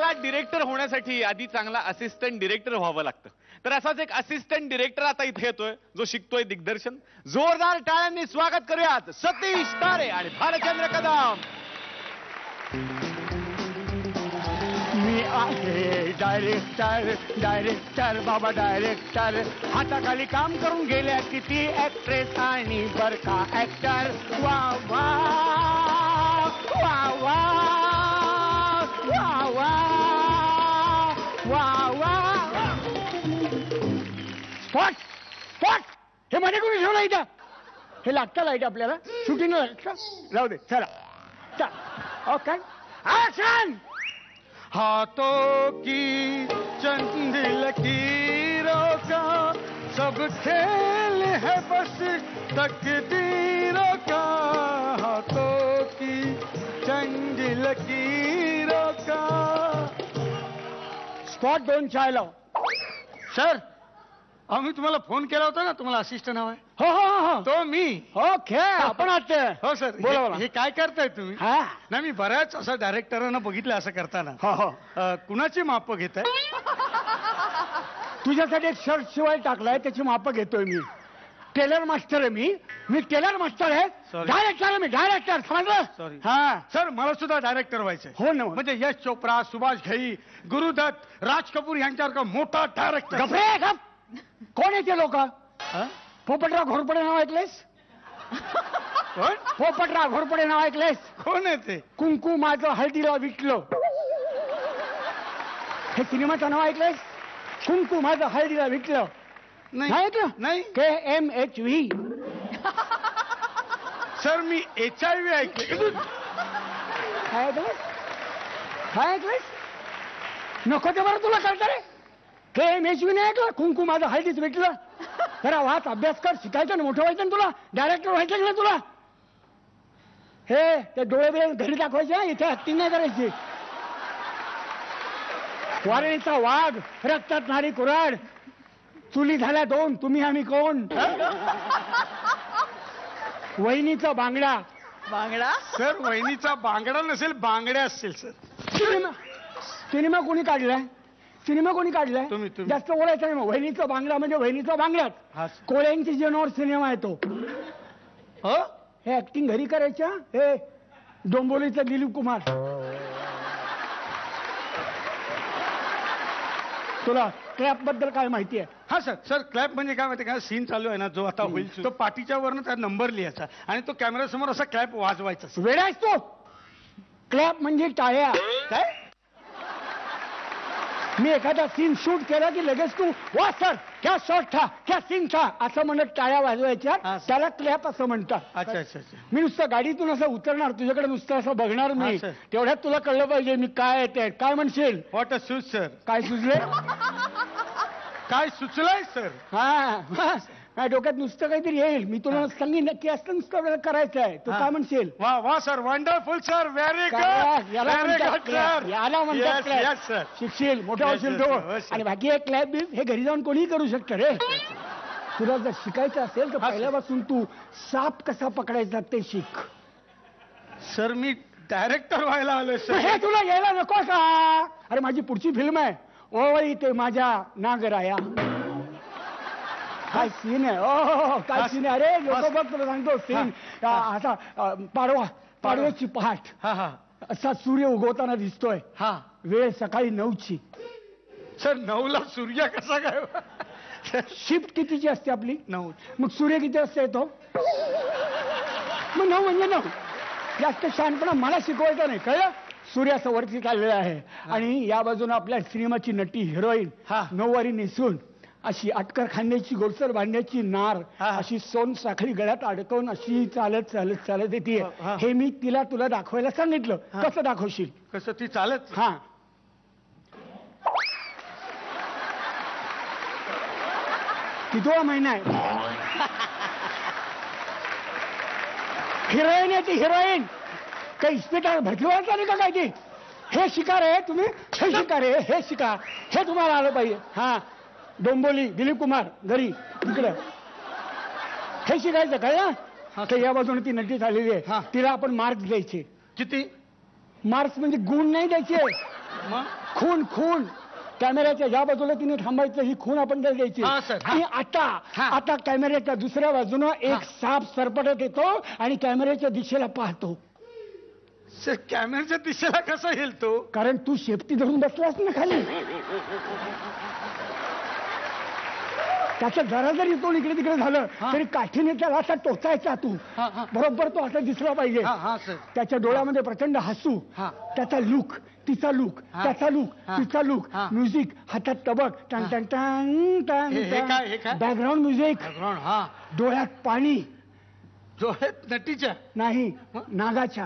चांगला डिरेक्टर होण्यासाठी आधी चांगला असिस्टंट डिरेक्टर व्हावं लागतं. तर असाच एक असिस्टंट डिरेक्टर आता इथे येतोय जो शिकतोय दिग्दर्शन. जोरदार टाळ्यांनी स्वागत करूयात सतीश तारे आणि भालचंद्र कदम. मी आहे डायरेक्टर बाबा डायरेक्टर. हाताखाली काम करून गेल्या किती ऍक्ट्रेस आणि बर का ऍक्टर. वा वा वा वा वा वा वा वा. स्पॉट स्पॉट हे मध्ये कोणी ठेवलं इथं? हे लागतं लाईट आपल्याला शूटिंग जाऊ दे. चला ओके ऍक्शन. हाथों की चंद लकीरों का सब खेल है बस तकदीरों का. हाथों की चंद लकीरों का. स्पॉट 2 चाय लाव. सर आम्ही तुम्हाला फोन केला होता ना, तुम्हाला असिस्टंट हवा आहे. हो हो हो तो मी. ओके आपण आते. हो सर बोला. हे काय करताय तुम्ही? नाही मी बऱ्याच असं डायरेक्टरांना बघितलं असं करताना. हो हो कुणाची माप घेताय? तुझ्यासाठी एक शर्ट शिवाय टाकलाय त्याची माप घेतोय मी. टेलर मास्टर आहे मी टेलर मास्टर आहे. डायरेक्टर आहे मी डायरेक्टर समजलं. सॉरी हा सर मला सुद्धा डायरेक्टर व्हायचंय. हो ना म्हणजे यश चोप्रा सुभाष घई गुरुदत्त राज कपूर यांच्यासारखा मोठा डायरेक्टर. कोण आहे ते लोक? पोपटराव घोरपडे नाव ऐकलेस? कोण? पोपटराव घोरपडे नाव ऐकलेस? कोण आहे ते? कुंकू माझं हळदीला विकलं हे सिनेमाचं नाव ऐकलेस? कुंकू माझं हळदीला विकलं नाही ऐकलं? नाही. KMHV. सर मी HIV ऐकले. काय ऐकलंस? काय ऐकलेस? नको ते बरं तुला कळतं रे. KMHV नाही ऐकलं? कुंकू माझं हळदीच विकलं. जरा वाच अभ्यास कर. शिकायचं ना मोठं व्हायचं ना तुला. डायरेक्टर व्हायचं ना तुला. हे ते डोळे बिळे घरी दाखवायचे इथे ऍक्टिंग नाही करायची. वारणीचा वाघ रक्तात नारी कुऱ्हाड चुली झाल्या 2 तुम्ही आम्ही कोण. वहिनीचा बांगडा. बांगडा सर वहिनीचा बांगडा नसेल बांगड्या असतील सर. सिनेमा कोणी काढलाय? सिनेमा कोणी काढलाय? जास्त बोलायचं नाही. वहिनीचा बांगडा म्हणजे वहिनीचा बांगड्यात. कोळ्यांची जनवर सिनेमा आहे तो. हे ऍक्टिंग घरी करायच्या. हे डोंबोलीचा दिलीप कुमार. तुला क्लॅप बद्दल काय माहिती आहे? हा सर सर क्लॅप म्हणजे काय माहिती का? सीन चालू आहे ना जो आता होईल तो पाठीच्या वरनं त्या नंबर लिहायचा आणि तो कॅमेरा समोर असा क्लॅप वाजवायचा. वेळ आहेस तो. क्लॅप म्हणजे टाळ्या. काय? मी एखादा सीन शूट केला की लगेच तू वा सर क्या शॉट था क्या सीन था असं म्हणत टाळ्या वाजवायच्या. त्याला क्लॅप असं म्हणतात. अच्छा अच्छा. मी नुसतं गाडीतून असं उतरणार तुझ्याकडे नुसतं असं बघणार मी. तेवढ्यात तुला कळलं पाहिजे मी काय ते काय म्हणशील. व्हॉट अ सूज सर. काय सुचले? काय सुचलंय सर? हा डोक्यात नुसतं काहीतरी येईल. मी तुला सांगेन नक्की असतं नुसतं करायचं आहे. तू काय म्हणशील? वा वा sir wonderful sir very good. याला म्हणतात शिकशील मोठा होशील तो. आणि बाकी एक क्लॅप बिल हे घरी जाऊन कोणीही करू शकतं रे. तुला जर शिकायचं असेल तर पहिल्यापासून तू साप कसा पकडायचा ते शिक. सर मी डायरेक्टर व्हायला आलोय सर. हे तुला यायला नको का? अरे माझी पुढची फिल्म आहे ओवळी ते माझ्या नागराया. काय सीन आहे. ओ काय सीन आहे. अरे लोक बघ तुला सांगतो सीन असा पाडव्याची पहाट असा सूर्य उगवताना दिसतोय. हा वेळ सकाळी 9ची. सर 9ला सूर्य कसा काय? शिफ्ट कितीची असते आपली? 9. मग सूर्य किती वाजता येतो? मग 9 म्हणजे 9. जास्त शहाणपणा मला शिकवायचं नाही कळलं. सूर्य असं वरती चाललेला आहे आणि या बाजूने आपल्या सिनेमाची नटी हिरोईन नऊवारी नेसून अशी अटकर खांद्याची गोडसर बांधण्याची नार अशी सोन साखळी गळ्यात अडकवून अशी चालत चालत चालत येते. हे मी तिला तुला दाखवायला सांगितलं. कसं दाखवशील? कसं ती चालत? हा कितवा महिना आहे? हिरोईन आहे ती हिरोईन. काही इस्पितळ भटलवायचं नाही का काय ती? हे शिकार आहे तुम्ही. हे शिकार आहे हे शिका. हे तुम्हाला आलं पाहिजे. हा डोंबोली दिलीप कुमार घरी तिकडं हे शिकायचं काय ना. या बाजूने ती नटी झालेली आहे. तिला आपण मार्क्स द्यायचे. किती मार्क्स? म्हणजे गुण नाही द्यायचे. खून खून कॅमेऱ्याच्या ज्या बाजूला तिने थांबायचं ही खून आपण त्याला द्यायची. आणि आता कॅमेऱ्याच्या दुसऱ्या बाजूनं एक साप सरपटत येतो आणि कॅमेऱ्याच्या दिशेला पाहतो. कॅमेऱ्याच्या दिशेला कसा येईल तो? कारण तू शेपटी धरून बसलास ना खाली. त्याचं जरा जरी तो इकडे तिकडे झालं तरी काठीने त्याला असा टोचायचा तू. बरोबर तो असा दिसला पाहिजे. त्याच्या डोळ्यामध्ये प्रचंड हसू, त्याचा लुक, तिचा लुक, त्याचा लुक, तिचा लुक, म्युझिक, हातात तबक, टांग टांग टांग टांग, बॅकग्राऊंड म्युझिक, डोळ्यात पाणी. डोळ्यात नटीच्या नाही, नागाच्या.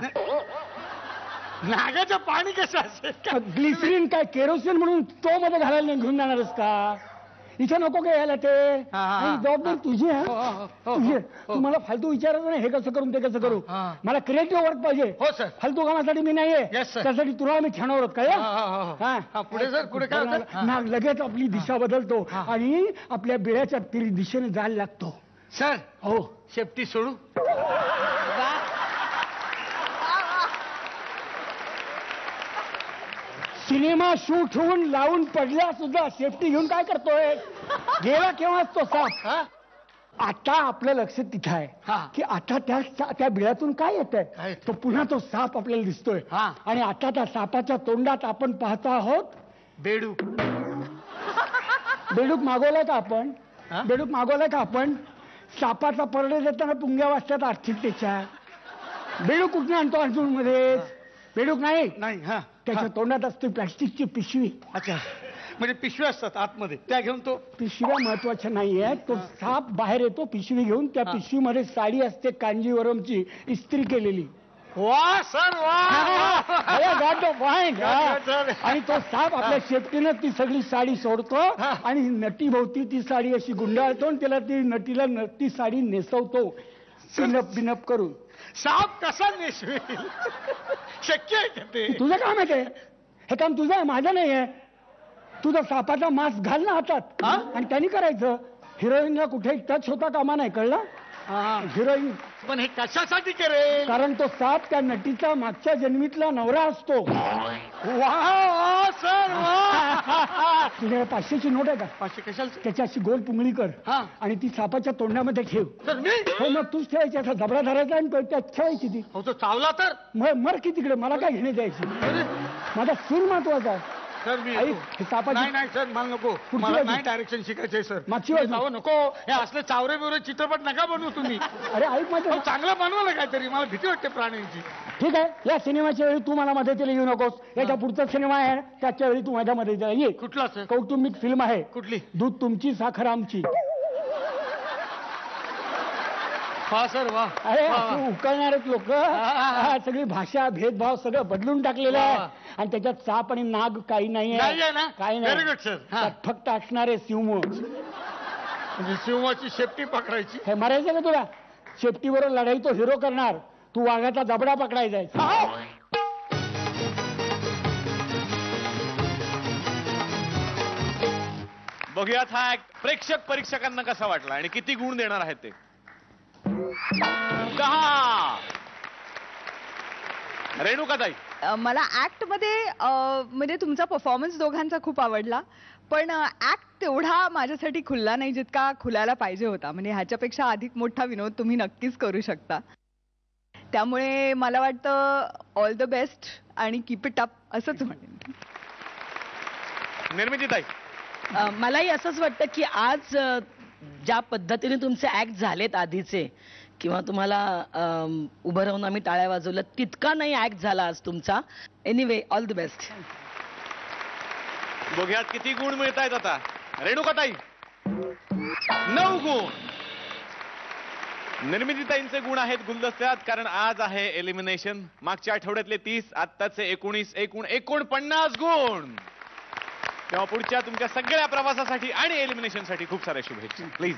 नागाचं पाणी कसं असेल? ग्लिसरीन काय केरोसिन म्हणून तो मध्ये घालायला घेऊन जाणारच का? इथे नको काय यायला ते. जबाबदारी तुझी आहे, तुझी. तू मला फालतू विचारायचं नाही, हे कसं करू ते कसं करू. मला क्रिएटिव्ह वर्क पाहिजे. हो सर. फालतू कामासाठी मी नाहीये. त्यासाठी तुला मी छानवत काय. पुढे सर, पुढे काय? नाग लगेच आपली दिशा बदलतो आणि आपल्या बिळाच्या दिशेने जायला लागतो. सर, हो, शेपटी सोडू? सिनेमा शूट होऊन लावून पडल्या सुद्धा सेफ्टी घेऊन काय करतोय? गेला केव्हाच तो साप. आता आपलं लक्ष तिथं आहे की आता त्या बिळातून काय येत आहे. तो पुन्हा तो साप आपल्याला दिसतोय आणि आता त्या सापाच्या तोंडात आपण पाहतो आहोत बेडूक. बेडूक मागवलाय का आपण? बेडूक मागवलाय का आपण? सापाचा परडे देताना पुंग्या वाजतात आर्थिकतेच्या. बेडूक कुठे आणतो अर्जुन मध्ये? बेडूक नाही. त्याच्या तोंडात असते प्लास्टिकची पिशवी. अच्छा, म्हणजे पिशव्या असतात आतमध्ये, त्या घेऊन तो. पिशव्या महत्वाच्या नाहीये. तो साप बाहेर येतो पिशवी घेऊन. त्या पिशवीमध्ये साडी असते कांजीवरमची, इस्त्री केलेली. वा सर, वा. आणि तो साप आपल्या शेपटीनं ती सगळी साडी सोडतो आणि नटी भोवती ती साडी अशी गुंडाळतो आणि त्याला ती नटीला ती साडी नेसवतो पिनप बिनप करून. साप कसा नेसवेल? शक्य आहे का ते? तुझं काम आहे ते. हे काम तुझं आहे, माझं नाही आहे. तुझा सापाचा मास्क घाल ना हातात आणि त्यांनी करायचं. हिरोईनला कुठे टच होता कामा नाही, कळलं? हिरोईन पण हे कशासाठी करेल? कारण तो साप त्या नटीचा मागच्या जन्मीतला नवरा असतो. वा सर, तुझ्या 500ची नोट आहे का? 500 कशाला? त्याच्याशी गोल पुंगळी कर आणि ती सापाच्या तोंडामध्ये ठेव. हो, मग तूच ठेवायची. असा जबडा धरायचा आणि त्यात ठेवायची ती. हो, तो चावला तर मर की तिकडे, मला काय घेणे द्यायची. माझा सूर महत्वाचा आहे. सर मी नाही सर, मला नको. मला नाही डायरेक्शन शिकायचंय सर. मागची बाजू नको. हे असले चावरे बिवरे चित्रपट नका बनवू तुम्ही. अरे ऐक माझं, चांगलं बनवा ना काहीतरी. मला भीती वाटते प्राण्यांची. ठीक आहे, या सिनेमाच्या वेळी तू मला मदतीला येऊ नकोस. याच्या पुढचा सिनेमा आहे त्याच्या वेळी तू माझ्या मदतीला ये. कुठला सर? कौटुंबिक फिल्म आहे. कुठली? दूध तुमची साखर आमची. हा सर, वा. अरे उकळणारेच लोक. सगळी भाषा भेदभाव सगळं बदलून टाकलेलं आहे आणि त्याच्यात साप आणि नाग काही नाही आहे. काही नाही. फक्त असणारे सिंह. म्हणजे सिंहाची शेपटी पकडायची. हे मारायचं का तुला? शेपटीबरोबर लढाई तो हिरो करणार, तू वाघाचा जबडा पकडायचा. बघूयात हा ऍक्ट प्रेक्षक परीक्षकांना कसा वाटला आणि किती गुण देणार आहेत ते. 10. रेणुकाताई. मला ऍक्ट मध्ये म्हणजे तुमचा परफॉर्मन्स दोघांचा खूप आवडला, पण ऍक्ट तेवढा माझ्यासाठी खुलला नाही जितका खुलायला पाहिजे होता. म्हणजे ह्याच्यापेक्षा अधिक मोठा विनोद तुम्ही नक्कीच करू शकता. त्यामुळे मला वाटतं ऑल द बेस्ट आणि कीप इट अप असंच म्हणेन. निर्मितीताई. मलाही असंच वाटतं की आज ज्या पद्धतीने तुमचे ऍक्ट झालेत आधीचे, किंवा तुम्हाला उभं राहून आम्ही टाळ्या वाजवलं, तितका नाही ऍक्ट झाला आज तुमचा. Anyway, all the best. बघूयात किती गुण मिळत आहेत आता. रेणुकाताई 9 गुण. निर्मितीताईंचे गुण आहेत गुलदस्त्यात, कारण आज आहे एलिमिनेशन. मागच्या आठवड्यातले 30, आत्ताचे 19, एकूण 49 गुण. तेव्हा पुढच्या तुमच्या सगळ्या प्रवासासाठी आणि एलिमिनेशनसाठी खूप साऱ्या शुभेच्छा. प्लीज.